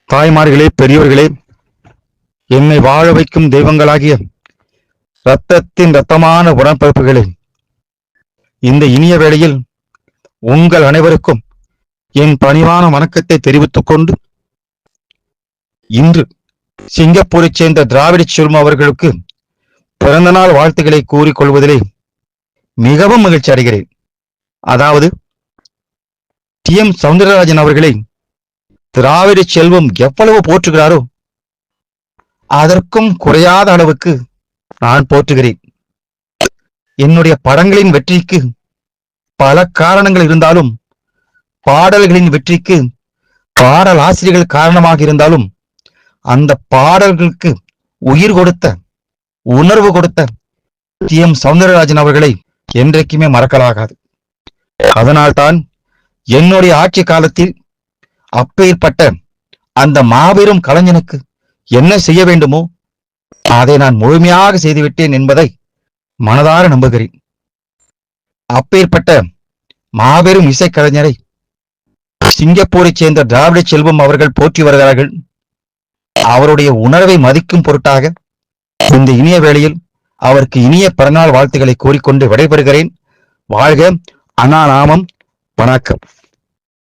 தாய்மார்களே, பெரியவர்களே, என்னை வாழ வைக்கும் தெய்வங்களாகிய இரத்தத்தின் இரத்தமான உடன்பிறப்புகளே, இந்த இனிய வேளையில் உங்கள் அனைவருக்கும் என் பணிவான வணக்கத்தை தெரிவித்துக் கொண்டு, இன்று சிங்கப்பூரைச் சேர்ந்த திராவிட செல்வம் அவர்களுக்கு பிறந்தநாள் வாழ்த்துக்களை கூறிக்கொள்வதிலே மிகவும் மகிழ்ச்சி அடைகிறேன். அதாவது டி.எம். சௌந்தரராஜன் அவர்களை திராவிட செல்வம் எவ்வளவு போற்றுகிறாரோ அதற்கும் குறையாத அளவுக்கு நான் போற்றுகிறேன். என்னுடைய படங்களின் வெற்றிக்கு பல காரணங்கள் இருந்தாலும், பாடல்களின் வெற்றிக்கு பாடல் ஆசிரியர்கள் காரணமாக இருந்தாலும், அந்த பாடல்களுக்கு உயிர் கொடுத்த, உணர்வு கொடுத்த டி.எம். சௌந்தரராஜன் அவர்களை என்றைக்குமே மறக்கலாகாது. அதனால்தான் என்னுடைய ஆட்சி காலத்தில் அப்பேற்பட்ட அந்த மாபெரும் கலைஞனுக்கு என்ன செய்ய வேண்டுமோ அதை நான் முழுமையாக செய்துவிட்டேன் என்பதை மனதார நம்புகிறேன். அப்பேற்பட்ட மாபெரும் இசைக்கலைஞரை சிங்கப்பூரைச் சேர்ந்த திராவிட செல்வம் அவர்கள் போற்றி வருகிறார்கள். அவருடைய உணர்வை மதிக்கும் பொருட்டாக இந்த இனிய வேளையில் அவருக்கு இனிய பிறநாள் வாழ்த்துக்களை கூறிக்கொண்டு விடைபெறுகிறேன். வாழ்க அண்ணா நாமம். வணக்கம்.